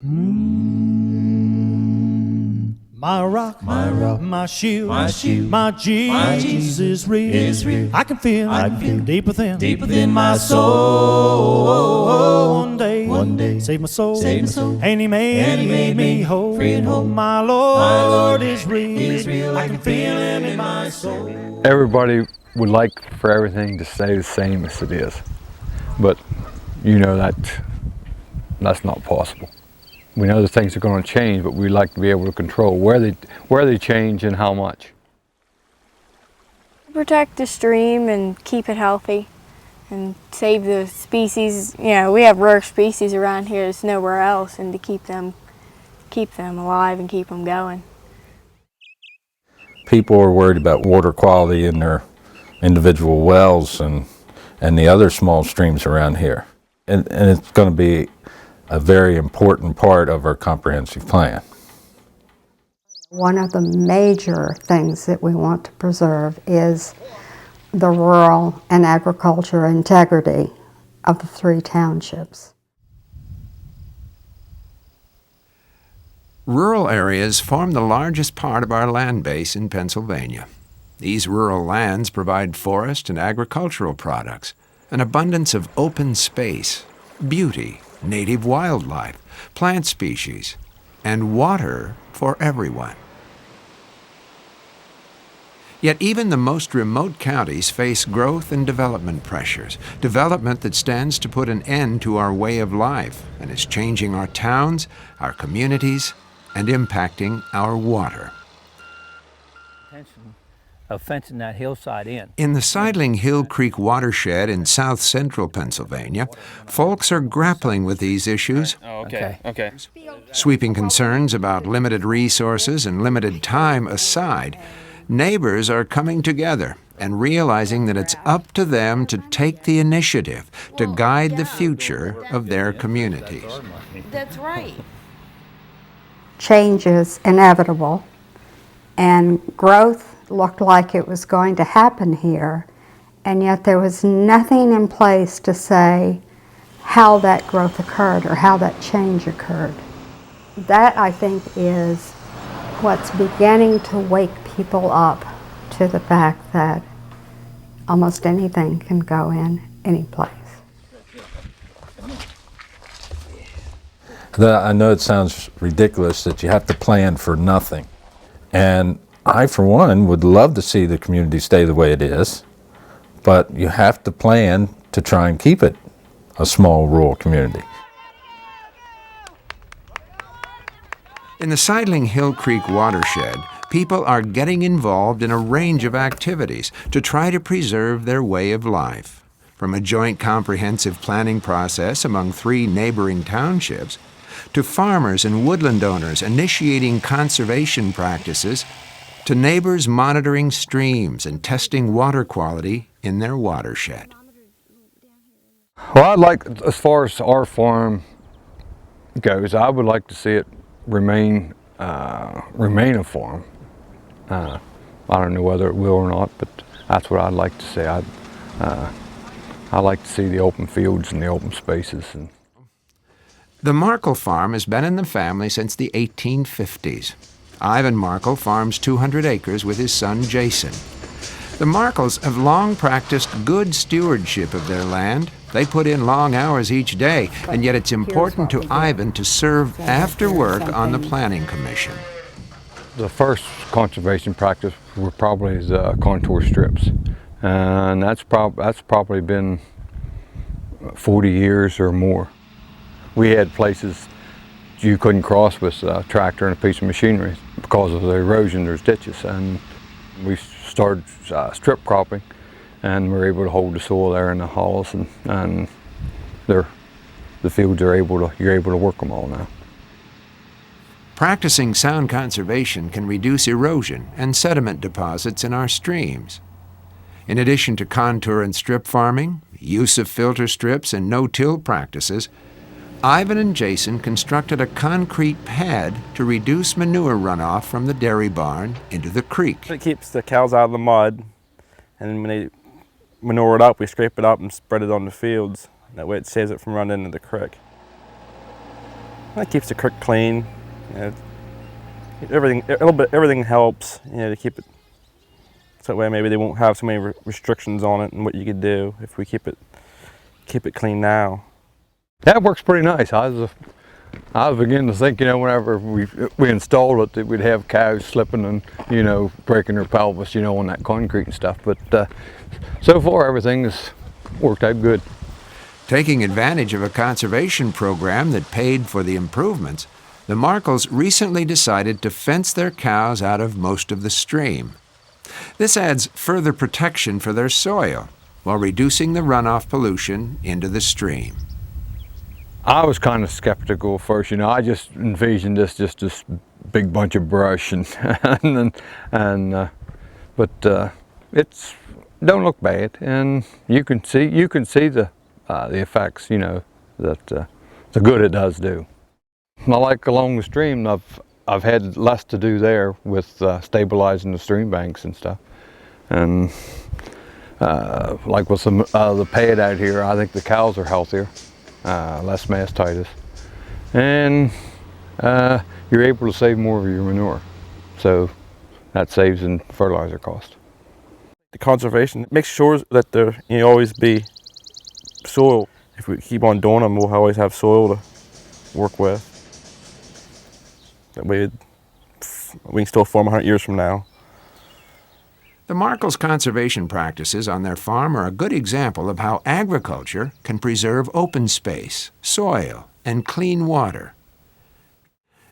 My rock, my shield, my Jesus is real. I can feel deep within my soul. One day, save my soul, and He made me whole. My Lord is real. I can feel Him in my soul. Everybody would like for everything to stay the same as it is, but you know that's not possible. We know that things are going to change, but we like to be able to control where they change and how much. Protect the stream and keep it healthy and save the species. You know, we have rare species around here that's nowhere else, and to keep them alive and keep them going. People are worried about water quality in their individual wells and the other small streams around here. And it's going to be a very important part of our comprehensive plan. One of the major things that we want to preserve is the rural and agricultural integrity of the 3 townships. Rural areas form the largest part of our land base in Pennsylvania. These rural lands provide forest and agricultural products, an abundance of open space, beauty, native wildlife, plant species, and water for everyone. Yet even the most remote counties face growth and development pressures, development that stands to put an end to our way of life and is changing our towns, our communities, and impacting our water. Of fencing that hillside in. In the Sidling Hill Creek watershed in south central Pennsylvania, folks are grappling with these issues. Okay. Sweeping concerns about limited resources and limited time aside, neighbors are coming together and realizing that it's up to them to take the initiative to guide the future of their communities. That's right. Change is inevitable, and growth looked like it was going to happen here, and yet there was nothing in place to say how that growth occurred or how that change occurred. That, I think, is what's beginning to wake people up to the fact that almost anything can go in any place. I know it sounds ridiculous that you have to plan for nothing, and I, for one, would love to see the community stay the way it is, but you have to plan to try and keep it a small rural community. In the Sidling Hill Creek watershed, people are getting involved in a range of activities to try to preserve their way of life. From a joint comprehensive planning process among 3 neighboring townships, to farmers and woodland owners initiating conservation practices, to neighbors monitoring streams and testing water quality in their watershed. Well, I'd like, as far as our farm goes, I would like to see it remain a farm. I don't know whether it will or not, but that's what I'd like to see. I like to see the open fields and the open spaces. The Markle farm has been in the family since the 1850s. Ivan Markle farms 200 acres with his son Jason. The Markles have long practiced good stewardship of their land. They put in long hours each day, and yet it's important to Ivan to serve after work on the Planning Commission. The first conservation practice were probably the contour strips, and that's probably been 40 years or more. We had places you couldn't cross with a tractor and a piece of machinery because of the erosion. There's ditches, and we started strip cropping, and we're able to hold the soil there in the hollows, and the fields are you're able to work them all now. Practicing sound conservation can reduce erosion and sediment deposits in our streams. In addition to contour and strip farming, use of filter strips, and no-till practices, Ivan and Jason constructed a concrete pad to reduce manure runoff from the dairy barn into the creek. It keeps the cows out of the mud, and when they manure it up, we scrape it up and spread it on the fields. That way it saves it from running into the creek. That keeps the creek clean. You know, everything helps, you know, to keep it so that way maybe they won't have so many restrictions on it and what you could do if we keep it clean now. That works pretty nice. I was beginning to think, you know, whenever we installed it, that we'd have cows slipping and, you know, breaking their pelvis, you know, on that concrete and stuff. But so far, everything has worked out good. Taking advantage of a conservation program that paid for the improvements, the Markles recently decided to fence their cows out of most of the stream. This adds further protection for their soil while reducing the runoff pollution into the stream. I was kind of skeptical at first, you know. I just envisioned this big bunch of brush but it's don't look bad, and you can see the effects, you know, that the good it does do. I like along the stream, I've had less to do there with stabilizing the stream banks and stuff, and like with the pad out here, I think the cows are healthier. Less mastitis, and you're able to save more of your manure, so that saves in fertilizer cost. The conservation makes sure that there always be soil. If we keep on doing them, we'll always have soil to work with. That way we can still farm 100 years from now. The Markles' conservation practices on their farm are a good example of how agriculture can preserve open space, soil, and clean water.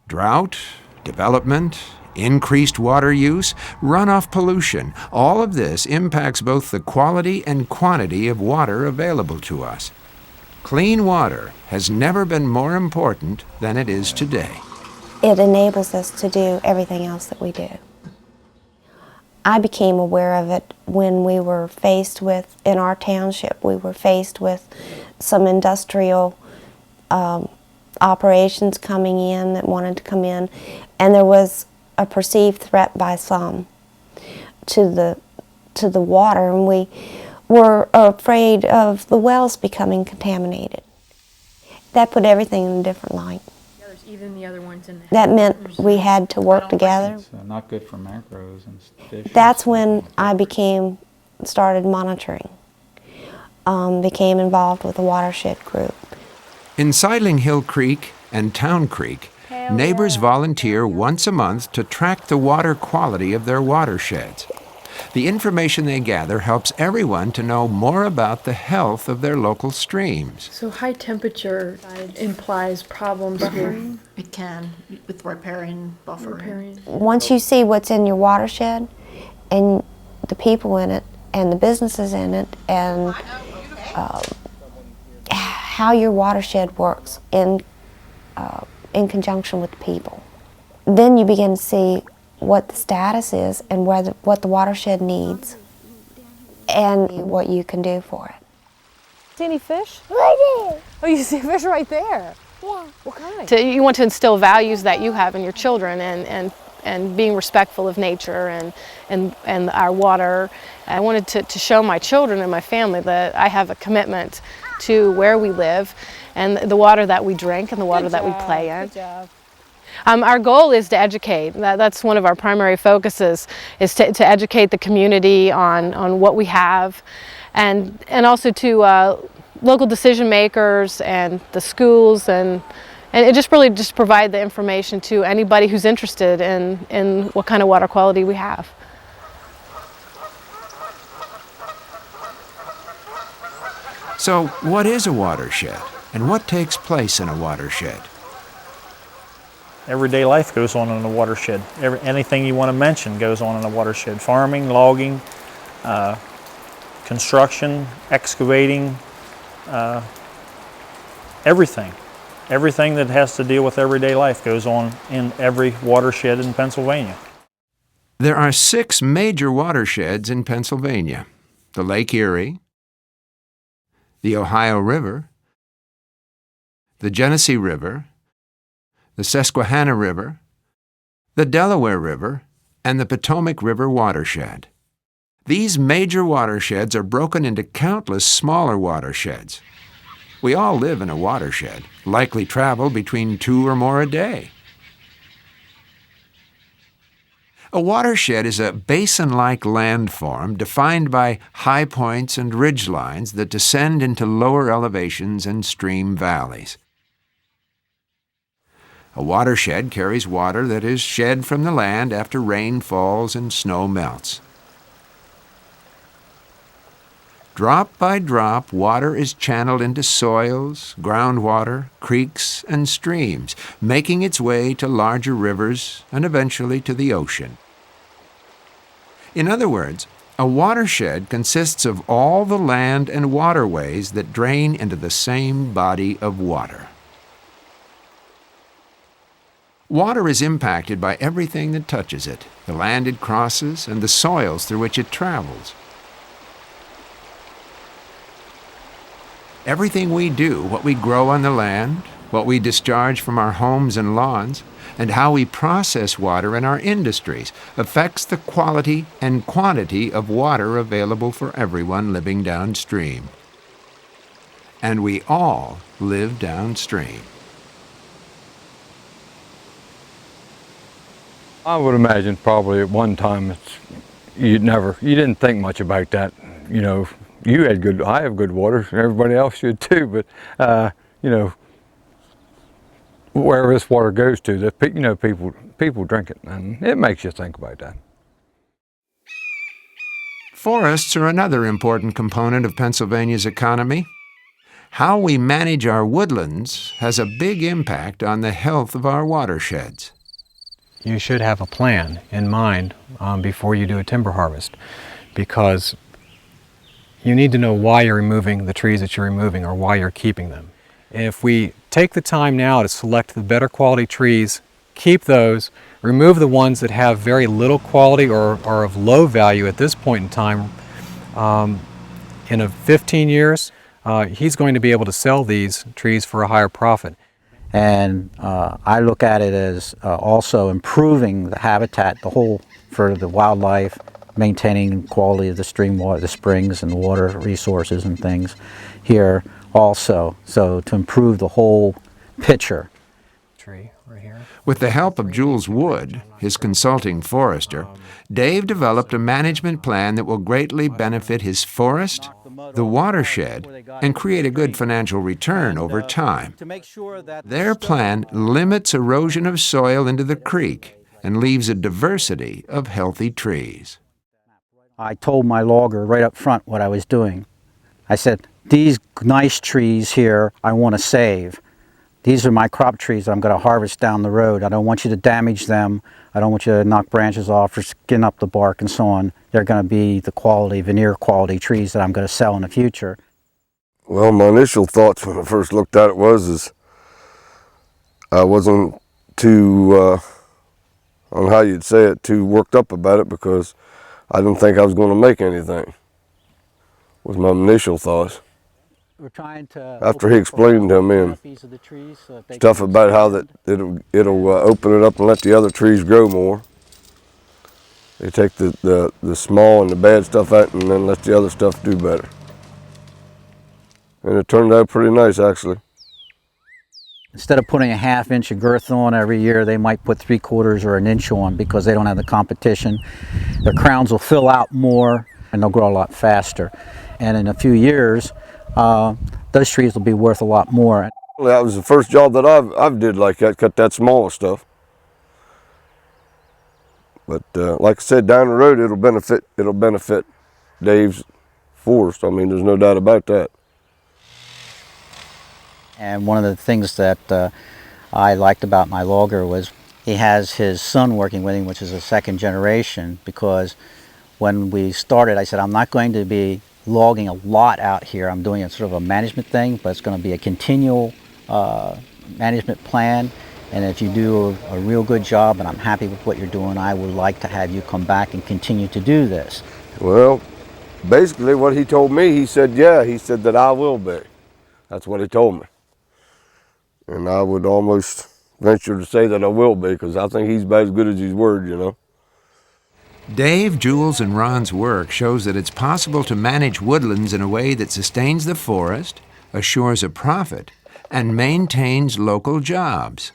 Drought, development, increased water use, runoff pollution, all of this impacts both the quality and quantity of water available to us. Clean water has never been more important than it is today. It enables us to do everything else that we do. I became aware of it when we were faced with, in our township, we were faced with some industrial operations coming in that wanted to come in, and there was a perceived threat by some to the water, and we were afraid of the wells becoming contaminated. That put everything in a different light. Even the other ones in there. That meant we had to work together. It's not good for macros and fish. That's when I started monitoring, became involved with the watershed group. In Sidling Hill Creek and Town Creek, neighbors volunteer once a month to track the water quality of their watersheds. The information they gather helps everyone to know more about the health of their local streams. So high temperature implies problems with it can, with riparian buffering. Once you see what's in your watershed and the people in it and the businesses in it and how your watershed works in conjunction with the people, then you begin to see what the status is and what the watershed needs and what you can do for it. See any fish? Right there. Oh, you see fish right there? Yeah. What kind? You want to instill values that you have in your children and being respectful of nature and our water. I wanted to show my children and my family that I have a commitment to where we live and the water that we drink and the water that we play in. Good job. Our goal is to educate. That's one of our primary focuses, is to educate the community on what we have, and also to local decision makers and the schools, and it just really provide the information to anybody who's interested in what kind of water quality we have. So, what is a watershed, and what takes place in a watershed? Everyday life goes on in a watershed. Anything you want to mention goes on in a watershed. Farming, logging, construction, excavating, everything. Everything that has to deal with everyday life goes on in every watershed in Pennsylvania. There are 6 major watersheds in Pennsylvania: the Lake Erie, the Ohio River, the Genesee River, the Susquehanna River, the Delaware River, and the Potomac River watershed. These major watersheds are broken into countless smaller watersheds. We all live in a watershed, likely travel between 2 or more a day. A watershed is a basin-like landform defined by high points and ridge lines that descend into lower elevations and stream valleys. A watershed carries water that is shed from the land after rain falls and snow melts. Drop by drop, water is channeled into soils, groundwater, creeks, and streams, making its way to larger rivers and eventually to the ocean. In other words, a watershed consists of all the land and waterways that drain into the same body of water. Water is impacted by everything that touches it, the land it crosses, and the soils through which it travels. Everything we do, what we grow on the land, what we discharge from our homes and lawns, and how we process water in our industries affects the quality and quantity of water available for everyone living downstream. And we all live downstream. I would imagine probably at one time you didn't think much about that. You know, I have good water, and everybody else should too, but you know, wherever this water goes to, people drink it, and it makes you think about that. Forests are another important component of Pennsylvania's economy. How we manage our woodlands has a big impact on the health of our watersheds. You should have a plan in mind before you do a timber harvest, because you need to know why you're removing the trees that you're removing or why you're keeping them. If we take the time now to select the better quality trees, keep those, remove the ones that have very little quality or are of low value at this point in time, in 15 years, he's going to be able to sell these trees for a higher profit. And I look at it as also improving the habitat, for the wildlife, maintaining quality of the stream water, the springs and water resources and things here also. So to improve the whole picture. Tree right here. With the help of Jules Wood, his consulting forester, Dave developed a management plan that will greatly benefit his forest, the watershed, and create a good financial return over time. Their plan limits erosion of soil into the creek and leaves a diversity of healthy trees. I told my logger right up front what I was doing. I said, these nice trees here I want to save. These are my crop trees I'm going to harvest down the road. I don't want you to damage them. I don't want you to knock branches off or skin up the bark and so on. They're going to be the quality, veneer quality trees that I'm going to sell in the future. Well, my initial thoughts when I first looked at it was I wasn't too, on how you'd say it, too worked up about it, because I didn't think I was going to make anything, was my initial thoughts. We're trying to after he explained to me stuff about how that it'll open it up and let the other trees grow more. They take the small and the bad stuff out and then let the other stuff do better. And it turned out pretty nice, actually. Instead of putting a ½ inch of girth on every year, they might put 3/4 or an inch on because they don't have the competition. Their crowns will fill out more and they'll grow a lot faster. And in a few years, those trees will be worth a lot more. That was the first job that I've did like that, cut that smaller stuff. But like I said, down the road it'll benefit Dave's forest. I mean, there's no doubt about that. And one of the things that I liked about my logger was he has his son working with him, which is a second generation, because when we started, I said, I'm not going to be logging a lot out here. I'm doing a sort of a management thing, but it's going to be a continual management plan. And if you do a real good job and I'm happy with what you're doing, I would like to have you come back and continue to do this. Well, basically what he told me, he said that I will be. That's what he told me. And I would almost venture to say that I will be, because I think he's about as good as his word, you know. Dave, Jules, and Ron's work shows that it's possible to manage woodlands in a way that sustains the forest, assures a profit, and maintains local jobs.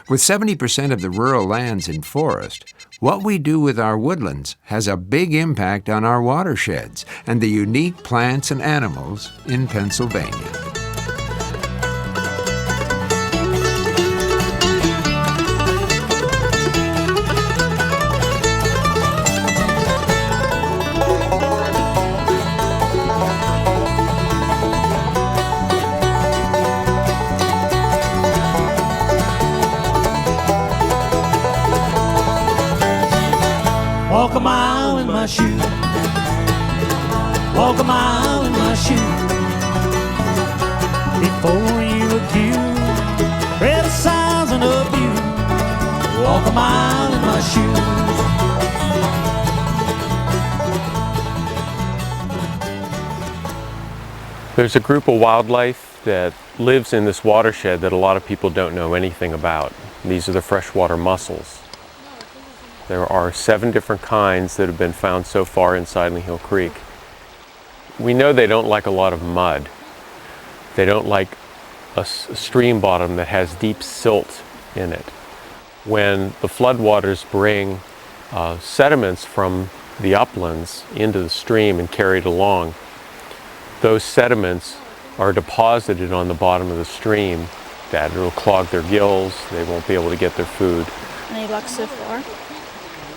With 70% of the rural lands in forest, what we do with our woodlands has a big impact on our watersheds and the unique plants and animals in Pennsylvania. Walk a mile in my shoe. Walk a mile in my shoe. Before you accuse, criticizing of you. Walk a mile in my shoe. There's a group of wildlife that lives in this watershed that a lot of people don't know anything about. These are the freshwater mussels. There are 7 different kinds that have been found so far in Sidling Hill Creek. We know they don't like a lot of mud. They don't like a stream bottom that has deep silt in it. When the floodwaters bring sediments from the uplands into the stream and carried along, those sediments are deposited on the bottom of the stream. That will clog their gills, they won't be able to get their food. Any luck so far?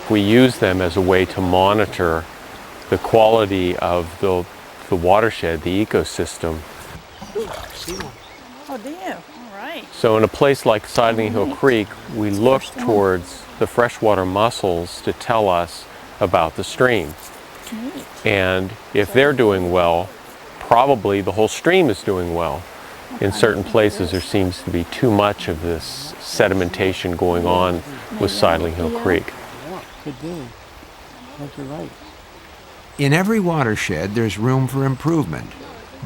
We use them as a way to monitor the quality of the watershed, the ecosystem. Oh, do you? All right. So in a place like Sidling Hill Creek, we look towards the freshwater mussels to tell us about the stream. And if they're doing well, probably the whole stream is doing well. In certain places there seems to be too much of this sedimentation going on with Sidling Hill Creek. Could be. I think you're right. In every watershed, there's room for improvement.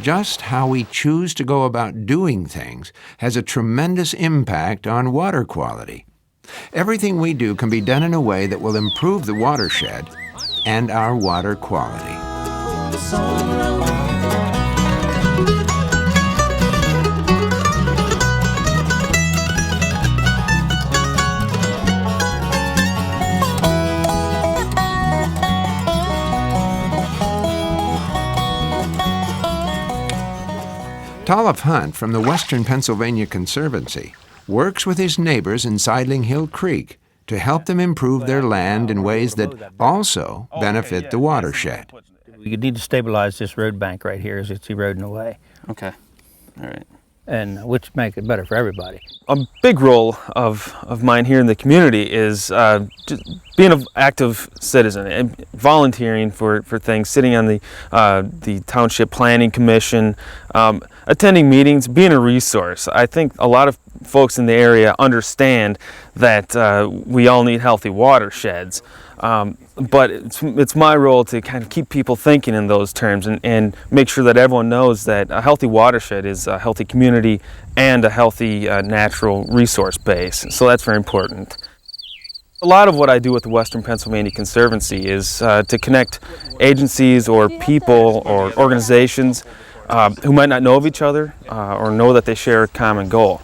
Just how we choose to go about doing things has a tremendous impact on water quality. Everything we do can be done in a way that will improve the watershed and our water quality. Tolliff Hunt from the Western Pennsylvania Conservancy works with his neighbors in Sidling Hill Creek to help them improve their land in ways that also benefit the watershed. We need to stabilize this road bank right here as it's eroding away. Okay, all right. And which make it better for everybody. A big role of mine here in the community is just being an active citizen and volunteering for things, sitting on the Township Planning Commission, attending meetings, being a resource. I think a lot of folks in the area understand that we all need healthy watersheds. But it's my role to kind of keep people thinking in those terms and make sure that everyone knows that a healthy watershed is a healthy community and a healthy natural resource base. So that's very important. A lot of what I do with the Western Pennsylvania Conservancy is to connect agencies or people or organizations who might not know of each other or know that they share a common goal.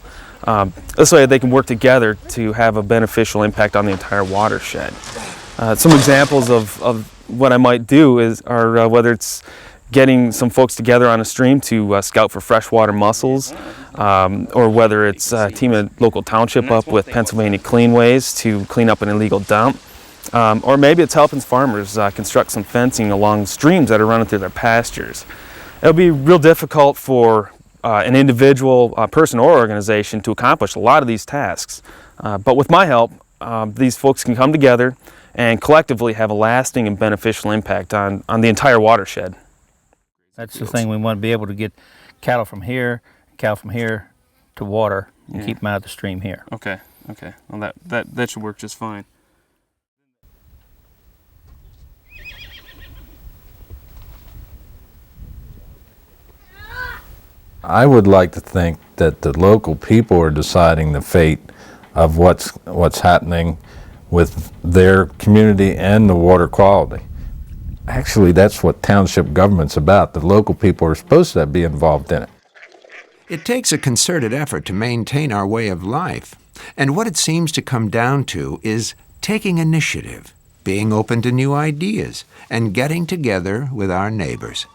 This way they can work together to have a beneficial impact on the entire watershed. Some examples of what I might do are whether it's getting some folks together on a stream to scout for freshwater mussels, or whether it's teaming a local township up with Pennsylvania Cleanways to clean up an illegal dump, or maybe it's helping farmers construct some fencing along streams that are running through their pastures. It'll be real difficult for an individual person or organization to accomplish a lot of these tasks, but with my help, these folks can come together and collectively have a lasting and beneficial impact on the entire watershed. That's the thing, we want to be able to get cattle from here to water and keep them out of the stream here. Okay. Well, that should work just fine. I would like to think that the local people are deciding the fate of what's happening with their community and the water quality. Actually, that's what township government's about. The local people are supposed to be involved in it. It takes a concerted effort to maintain our way of life, and what it seems to come down to is taking initiative, being open to new ideas, and getting together with our neighbors.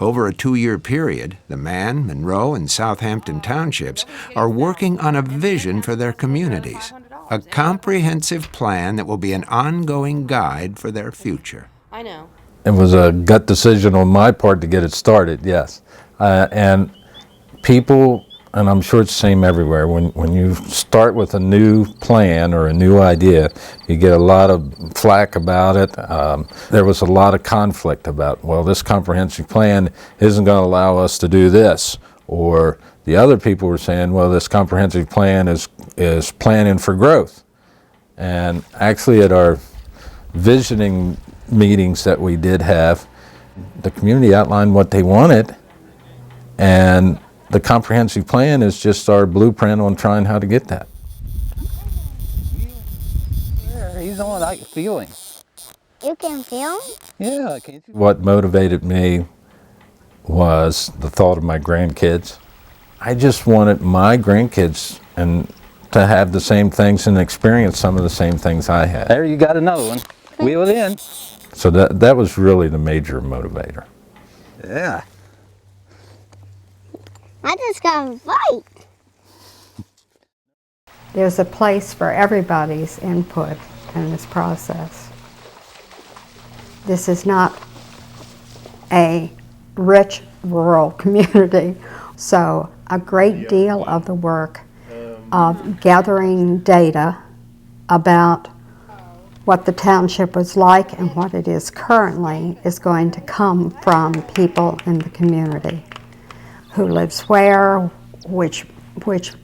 Over a 2-year period, the Man, Monroe, and Southampton townships are working on a vision for their communities, a comprehensive plan that will be an ongoing guide for their future. I know. It was a gut decision on my part to get it started, yes. And people, and I'm sure it's the same everywhere, when you start with a new plan or a new idea, you get a lot of flack about it. There was a lot of conflict about, well, this comprehensive plan isn't going to allow us to do this. Or the other people were saying, well, this comprehensive plan is planning for growth. And actually at our visioning meetings that we did have, the community outlined what they wanted, and the comprehensive plan is just our blueprint on trying how to get that. He's on, I can feel him. You can feel him? Yeah, can't you? What motivated me was the thought of my grandkids. I just wanted my grandkids to have the same things and experience some of the same things I had. There you got another one. Wheel it in. So that was really the major motivator. Yeah. I just got a fight. There's a place for everybody's input in this process. This is not a rich rural community, so a great deal of the work of gathering data about what the township was like and what it is currently is going to come from people in the community. Who lives where, which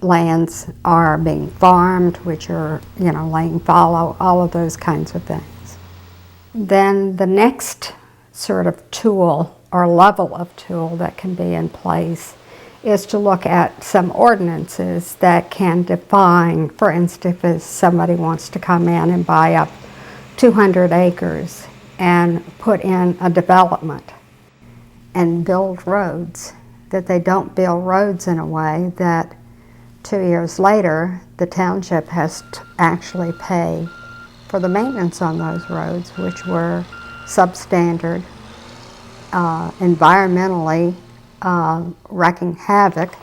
lands are being farmed, which are, laying fallow, all of those kinds of things. Then the next sort of tool or level of tool that can be in place is to look at some ordinances that can define, for instance, if somebody wants to come in and buy up 200 acres and put in a development and build roads, that they don't build roads in a way that 2 years later the township has to actually pay for the maintenance on those roads, which were substandard, environmentally wreaking havoc,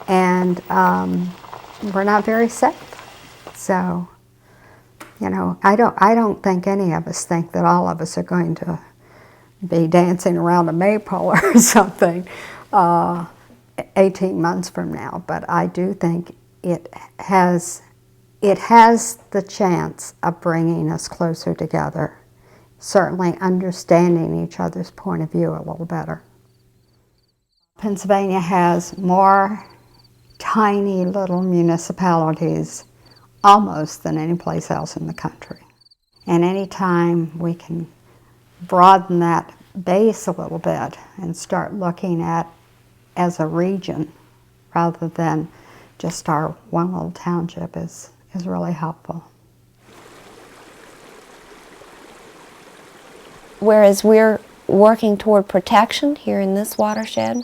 and we're not very safe. So, I don't think any of us think that all of us are going to be dancing around a maypole or something 18 months from now, but I do think it has the chance of bringing us closer together, certainly understanding each other's point of view a little better. Pennsylvania has more tiny little municipalities almost than any place else in the country. And anytime we can broaden that base a little bit and start looking at as a region rather than just our one little township is really helpful. Whereas we're working toward protection here in this watershed,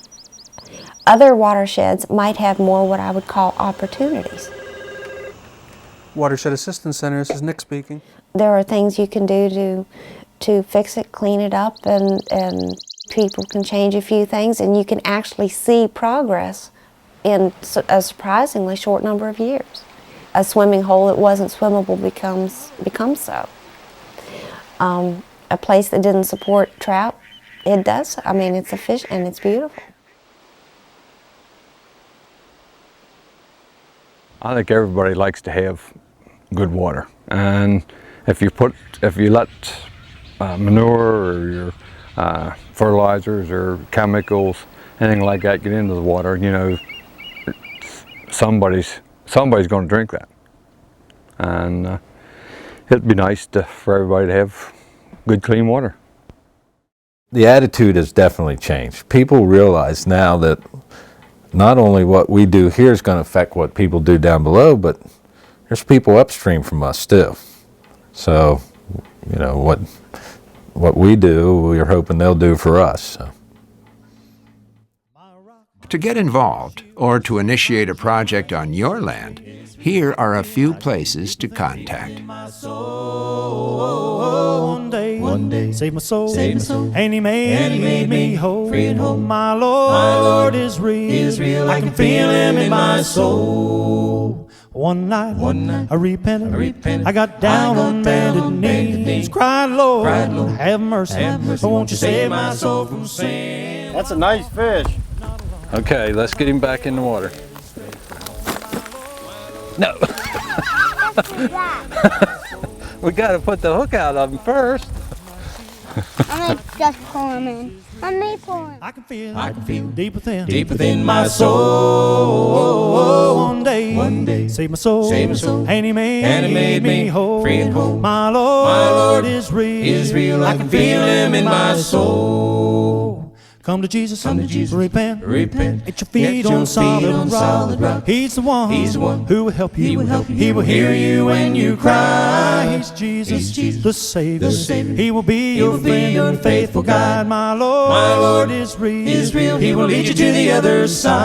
other watersheds might have more what I would call opportunities. Watershed Assistance Center, this is Nick speaking. There are things you can do to fix it, clean it up, and people can change a few things, and you can actually see progress in a surprisingly short number of years. A swimming hole that wasn't swimmable becomes so. A place that didn't support trout, it does. I mean, it's a fish and it's beautiful. I think everybody likes to have good water, and if you let manure or your fertilizers or chemicals, anything like that get into the water, somebody's going to drink that, and it'd be nice for everybody to have good, clean water. The attitude has definitely changed. People realize now that not only what we do here is going to affect what people do down below, but there's people upstream from us too. So, what we do, we're hoping they'll do for us. So. To get involved or to initiate a project on your land, here are a few places to contact. One day, save my soul, and He made me whole. Free and whole. My Lord is real. I can feel Him in my soul. One night, I repented. I got down on bended knees, cried, Lord, have mercy. Oh, won't you save my soul from sin? That's a nice fish. Okay, let's get him back in the water. No. We got to put the hook out of him first. I'm gonna just pull him in. Let me pull him. I can feel deep within my soul. One day, save my soul, and He made me whole. Free and whole. My Lord is real. I can feel Him in my soul. Come to Jesus, repent. At your feet on solid rock. He's the one who will help you. He will hear you when you cry. He's Jesus, the Savior. He will be your friend and faithful guide. My Lord is real. He will lead you to the other side.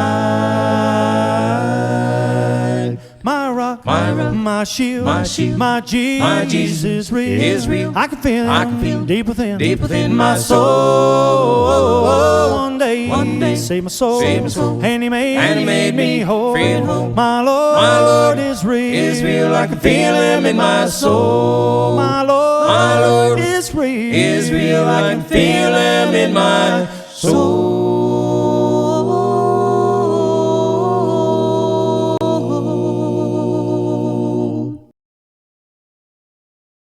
My rock, my shield, my Jesus is real. I can feel Him deep within my soul. One day, save my soul, and He made me whole. My Lord is real. I can feel Him in my soul. My Lord is real. I can feel Him in my soul.